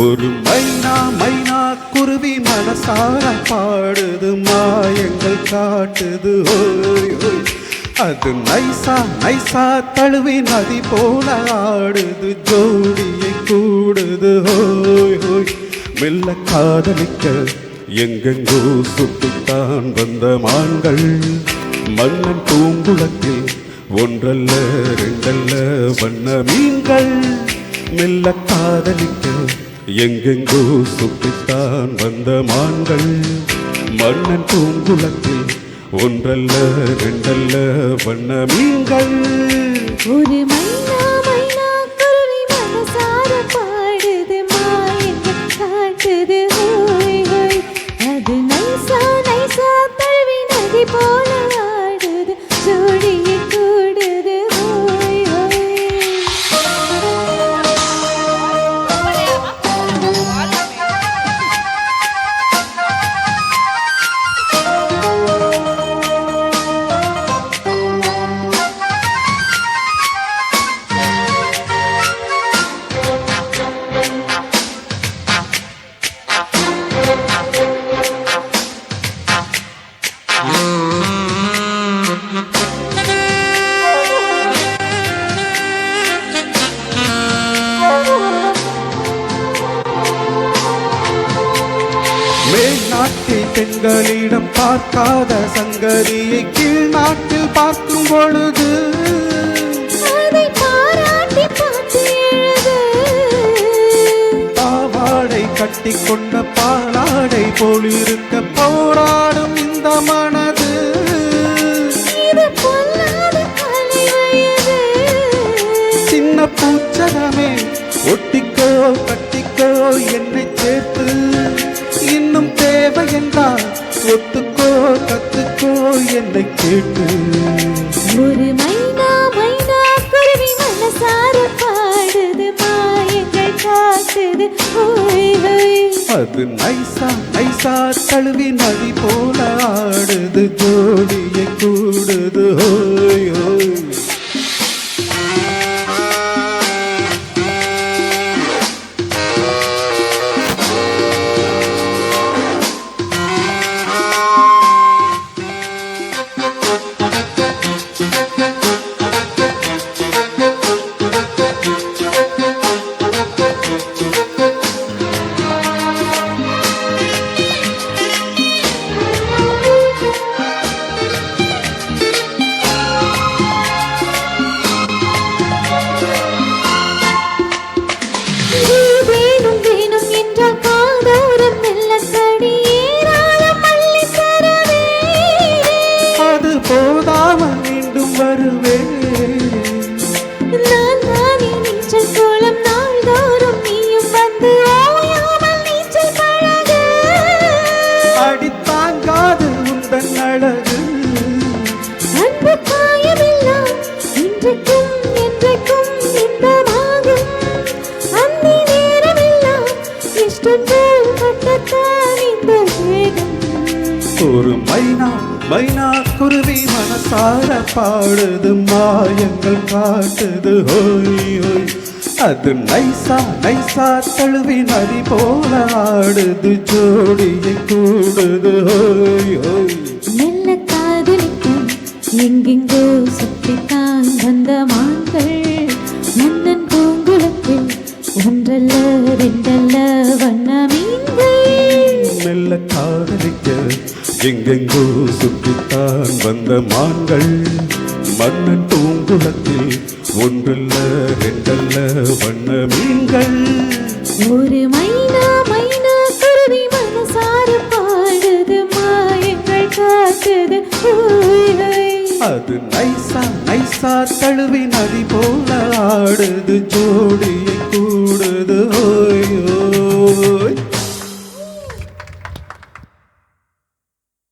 ஒரு மைனா மைனா குருவி மனசார பாடுது மாயங்கள் காட்டுது ஓய் ஓய். அது நைசா நைசா தழுவி நதி போல ஆடுது ஜோடியை கூடுது ஓய் ஓய். மெல்ல காதலிக்க எங்கெங்கோ சுட்டுத்தான் வந்த மான்கள் மன்னன் பூங்குளத்தில் ஒன்றல்ல ரெண்டல்ல வண்ண மீன்கள். மெல்ல காதலிக்க எங்கெங்கோ சுட்டுத்தான் வந்த மான்கள் மன்னன் பூங்குளத்தில் ஒன்றல்ல ரெண்டல்ல வண்ண மீன்கள். ஒரு மைனா மைனா குருவி மனசார பாடுது மாயங்கள் காட்டுது ஓய் ஓய். அது நைசா நைசா தழுவி நதி போல ஆடுது ஜோடியை கூடுது ஓய் ஓய். மேல்நாட்டில் பெண்களிடம் பார்க்காத சங்கதியை கீழ் நாட்டில் பார்க்கும் பொழுது அதை பாராட்டி பாட்டு எழுது. பாவாடை கட்டி கொண்ட பாலாடை போலிருக்க போராடும் இந்த மனது. இது பொல்லாத அலை வயது. சின்ன பூச்சகமே ஒட்டிக்கோ கட்டிக்கோ என்னை சேர்த்து இன்னும் தேவை என்றால் ஒத்துக்கோ கத்துக்கோ என்னை கேட்டு. ஒரு மைனா மைனா குருவி மனசார பாடுது மாயங்கள் காட்டுது ஓய் ஓய். அது நைசா நைசா தழுவி நதி போல ஆடுது ஜோடியை கூடுது ஓய் ஓய். போதாமல் மீண்டும் வருவேன். நான் தானே நீச்சல் கோலம் நாள்தோறும் நீயும் வந்து ஓயாமல் நீச்சல் பழக. அடித்தாங்காது உந்தன் அழகு அன்பு காயமெல்லாம் இன்றைக்கும் என்றைக்கும் இன்பமாகும். அந்தி நேரமெல்லாம் இஷ்டத்தில் பட்டத்தான் இந்த வேகம். ஒரு மைனா மைனா குருவி மனசார பாடுது மாயங்கள் காட்டுது ஓய் ஓய். அது நைசா நைசா தழுவி நதி போல ஆடுது ஜோடியை கூடுது ஓய் ஓய். மெல்ல காதலிக்கும் எங்கெங்கோ சுற்றித்தான் வந்த மான்கள் மன்னன் பூங்குளத்தில் ஒன்றல்ல ரெண்டல்ல வண்ண மீன்கள். மெல்ல காதலிக்க எங்கெங்கோ சுற்றித்தான் வந்த மான்கள் மன்னன் பூங்குளத்தில் ஒன்றல்ல ரெண்டல்ல வண்ண மீன்கள். ஒரு மைனா மைனா குருவி மனசார பாடுது மாயங்கள் காட்டுது ஓய் ஓய். அது நைசா நைசா தழுவி நதி போல ஆடுது ஜோடியை